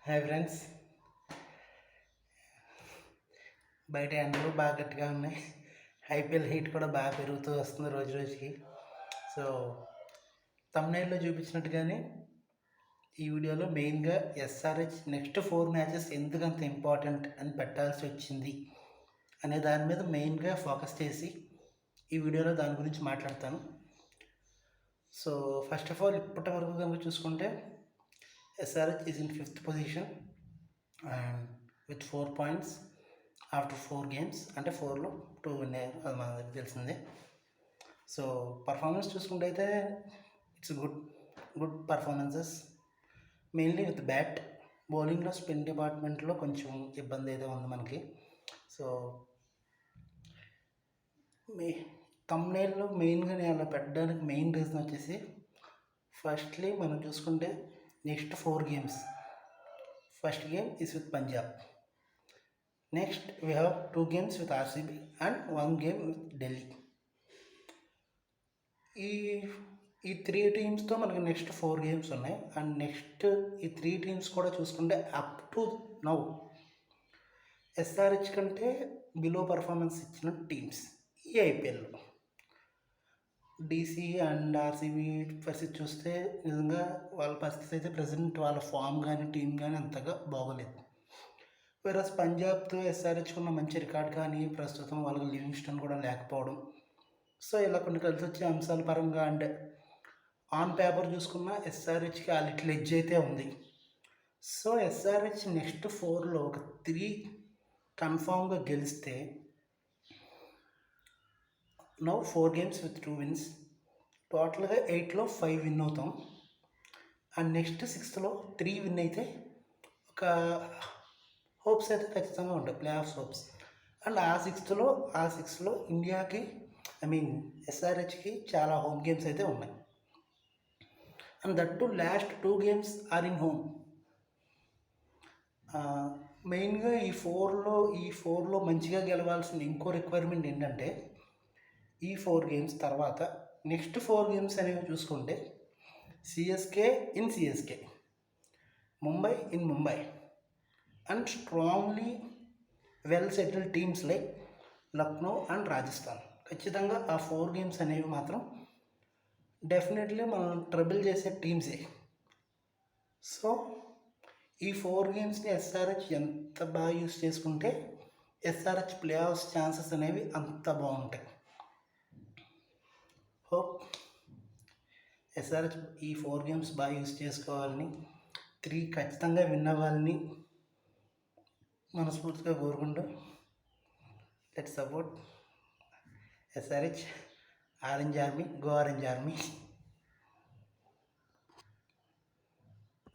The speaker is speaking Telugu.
Hi friends. బయట ఎండలు బాగా గట్టిగా ఉన్నాయి. ఐపీఎల్ హీట్ కూడా బాగా పెరుగుతూ వస్తుంది రోజు రోజుకి. సో తమ్నైల్లో చూపించినట్టుగానే ఈ వీడియోలో మెయిన్గా ఎస్ఆర్హెచ్ నెక్స్ట్ 4 మ్యాచెస్ ఎందుకంత ఇంపార్టెంట్ అని పెట్టాల్సి వచ్చింది అనే దాని మీద మెయిన్గా ఫోకస్ చేసి ఈ వీడియోలో దాని గురించి మాట్లాడతాను. సో ఫస్ట్ ఆఫ్ ఆల్ ఇప్పటి వరకు కనుక చూసుకుంటే SRH is in 5th position and with 4 points after 4 games. అంటే 4లో 2 విన్ అయ్యారు, అది మనకు తెలిసిందే. సో పర్ఫార్మెన్స్ చూసుకుంటే అయితే it's good performances, mainly with bat. బౌలింగ్లో స్పిన్ డిపార్ట్మెంట్లో కొంచెం ఇబ్బంది అయితే ఉంది మనకి. సో తమ్నైల్లో మెయిన్గా నేను అలా పెట్టడానికి మెయిన్ రీజన్ వచ్చేసి, ఫస్ట్లీ మనం చూసుకుంటే next 4 games. First game is with Punjab. Next we have 2 games with RCB and 1 game with Delhi. ఈ 3 టీమ్స్తో మనకి నెక్స్ట్ 4 గేమ్స్ ఉన్నాయి. అండ్ నెక్స్ట్ ఈ 3 టీమ్స్ కూడా చూసుకుంటే అప్ టు నౌ ఎస్ఆర్హెచ్ కంటే బిలో పర్ఫార్మెన్స్ ఇచ్చిన టీమ్స్ ఈ ఐపీఎల్లో. డీసీ అండ్ ఆర్సీబీ పరిస్థితి చూస్తే నిజంగా వాళ్ళ పరిస్థితి అయితే ప్రజెంట్ వాళ్ళ ఫామ్ కానీ టీం కానీ అంతగా బాగోలేదు. వేరస్ పంజాబ్తో ఎస్ఆర్హెచ్ ఉన్న మంచి రికార్డ్ కానీ ప్రస్తుతం వాళ్ళకి లివింగ్స్టన్ కూడా లేకపోవడం, సో ఇలా కొన్ని కలిసి వచ్చే అంశాల పరంగా అండ్ ఆన్ పేపర్ చూసుకున్న ఎస్ఆర్హెచ్కి ఆ లిటిల్ ఎడ్జ్ అయితే ఉంది. సో ఎస్ఆర్హెచ్ నెక్స్ట్ 4లో ఒక 3 కన్ఫామ్గా గెలిస్తే నౌ 4 గేమ్స్ విత్ 2 విన్స్, టోటల్గా 8లో 5 విన్ అవుతాం. అండ్ నెక్స్ట్ 6లో 3 విన్ అయితే ఒక హోప్స్ అయితే ఖచ్చితంగా ఉంటాయి, ప్లే ఆఫ్స్ హోప్స్. అండ్ ఆ సిక్స్లో ఇండియాకి ఎస్ఆర్హెచ్కి చాలా హోమ్ గేమ్స్ అయితే ఉన్నాయి. And that to last 2 games are in home. మెయిన్గా ఈ ఫోర్లో మంచిగా గెలవాల్సిన ఇంకో రిక్వైర్మెంట్ ఏంటంటే, ఈ 4 గేమ్స్ తర్వాత నెక్స్ట్ 4 గేమ్స్ అనేవి చూసుకుంటే CSK in CSK, Mumbai in Mumbai and strongly well settled teams like Lucknow and Rajasthan. ఖచ్చితంగా ఆ 4 గేమ్స్ అనేవి మాత్రం డెఫినెట్లీ మనం ట్రబుల్ చేసే టీమ్సే. సో ఈ 4 గేమ్స్ని ఎస్ఆర్హెచ్ ఎంత బాగా యూస్ చేసుకుంటే ఎస్ఆర్హెచ్ ప్లే ఆఫ్స్ ఛాన్సెస్ అనేవి అంత బాగుంటాయి. హోప్ ఎస్ఆర్హెచ్ ఈ 4 గేమ్స్ బాగా యూస్ చేసుకోవాలని, 3 ఖచ్చితంగా విన్ అవ్వాలని మనస్ఫూర్తిగా కోరుకుంటూ, let's support SRH. Orange army, go orange army.